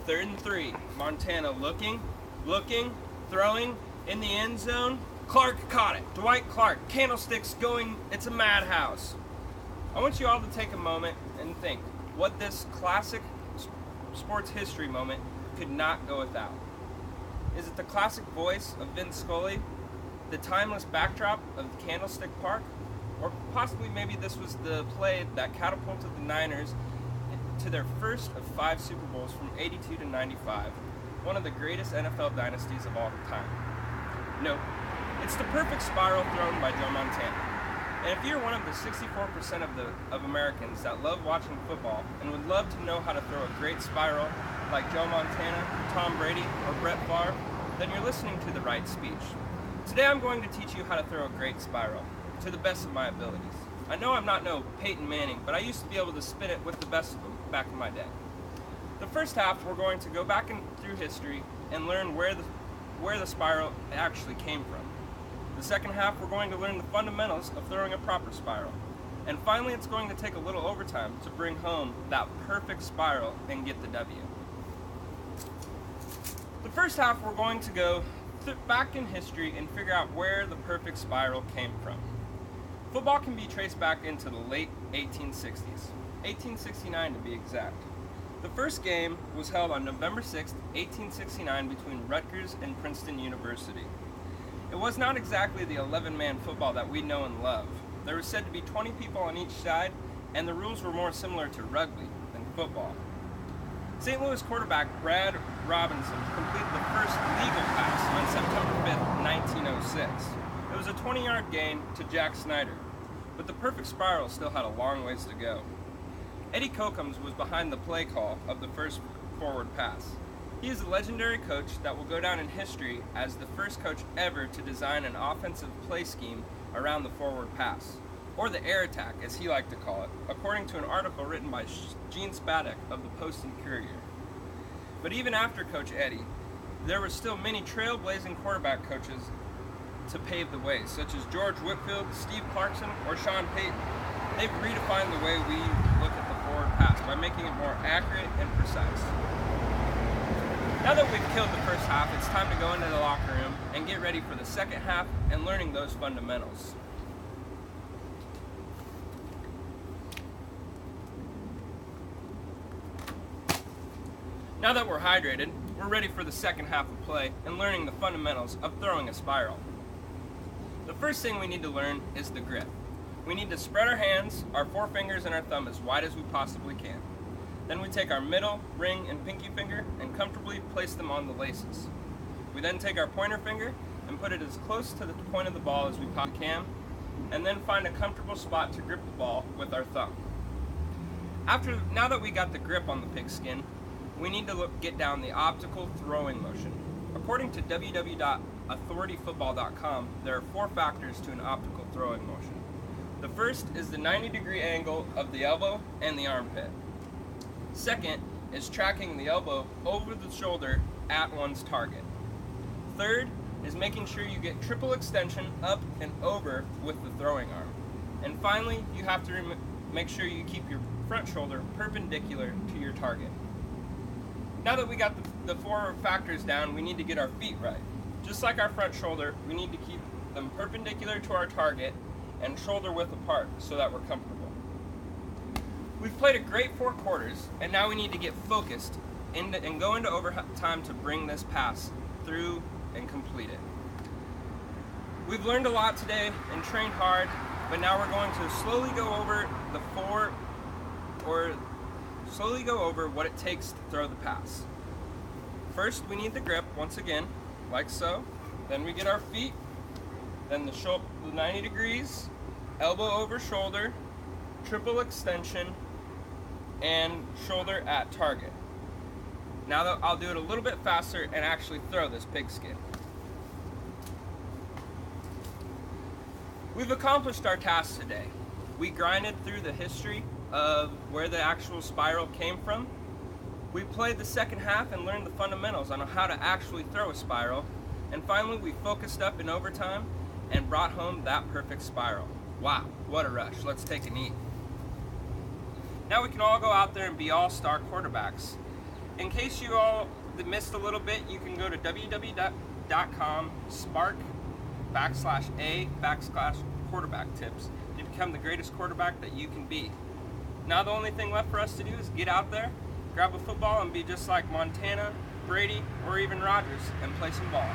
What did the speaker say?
3rd and 3. Montana looking, throwing in the end zone. Clark caught it. Dwight Clark, candlesticks going, it's a madhouse. I want you all to take a moment and think what this classic sports history moment could not go without. Is it the classic voice of Vince Scully, the timeless backdrop of Candlestick Park, or possibly maybe this was the play that catapulted the Niners to their first of 5 Super Bowls from 82 to 95, one of the greatest NFL dynasties of all time? Nope, it's the perfect spiral thrown by Joe Montana. And if you're one of the 64% of Americans that love watching football and would love to know how to throw a great spiral like Joe Montana, Tom Brady, or Brett Favre, then you're listening to the right speech. Today I'm going to teach you how to throw a great spiral to the best of my abilities. I know I'm not no Peyton Manning, but I used to be able to spin it with the best of them back in my day. The first half, we're going to go back through history and learn where the spiral actually came from. The second half, we're going to learn the fundamentals of throwing a proper spiral. And finally, it's going to take a little overtime to bring home that perfect spiral and get the W. The first half, we're going to go back in history and figure out where the perfect spiral came from. Football can be traced back into the late 1860s, 1869 to be exact. The first game was held on November 6, 1869 between Rutgers and Princeton University. It was not exactly the 11-man football that we know and love. There was said to be 20 people on each side, and the rules were more similar to rugby than football. St. Louis quarterback Brad Robinson completed the first legal pass on September 5, 1906. It was a 20-yard gain to Jack Snyder, but the perfect spiral still had a long ways to go. Eddie Kocombs was behind the play call of the first forward pass. He is a legendary coach that will go down in history as the first coach ever to design an offensive play scheme around the forward pass, or the air attack as he liked to call it, according to an article written by Gene Spadek of the Post and Courier. But even after Coach Eddie, there were still many trailblazing quarterback coaches to pave the way, such as George Whitfield, Steve Clarkson, or Sean Payton. They've redefined the way we look at the forward pass by making it more accurate and precise. Now that we've killed the first half, it's time to go into the locker room and get ready for the second half and learning those fundamentals. Now that we're hydrated, we're ready for the second half of play and learning the fundamentals of throwing a spiral. The first thing we need to learn is the grip. We need to spread our hands, our forefingers, and our thumb as wide as we possibly can. Then we take our middle, ring, and pinky finger and comfortably place them on the laces. We then take our pointer finger and put it as close to the point of the ball as we possibly can, and then find a comfortable spot to grip the ball with our thumb. Now that we got the grip on the pigskin, we need to get down the optical throwing motion. According to www.authorityfootball.com, there are 4 factors to an optical throwing motion. The first is the 90-degree angle of the elbow and the armpit. Second is tracking the elbow over the shoulder at one's target. Third is making sure you get triple extension up and over with the throwing arm. And finally, you have to make sure you keep your front shoulder perpendicular to your target. Now that we got the 4 factors down, we need to get our feet right. Just like our front shoulder, we need to keep them perpendicular to our target and shoulder width apart so that we're comfortable. We've played a great 4 quarters, and now we need to get focused and go into overtime to bring this pass through and complete it. We've learned a lot today and trained hard, but now we're going to slowly go over what it takes to throw the pass. First, we need the grip, once again, like so. Then we get our feet, then the 90 degrees, elbow over shoulder, triple extension, and shoulder at target. Now I'll do it a little bit faster and actually throw this pigskin. We've accomplished our task today. We grinded through the history of where the actual spiral came from. We played the second half and learned the fundamentals on how to actually throw a spiral. And finally, we focused up in overtime and brought home that perfect spiral. Wow, what a rush. Let's take a knee. Now we can all go out there and be all-star quarterbacks. in case you all missed a little bit, you can go to www.spark/a/quarterback tips to become the greatest quarterback that you can be. Now the only thing left for us to do is get out there, grab a football, and be just like Montana, Brady, or even Rodgers and play some ball.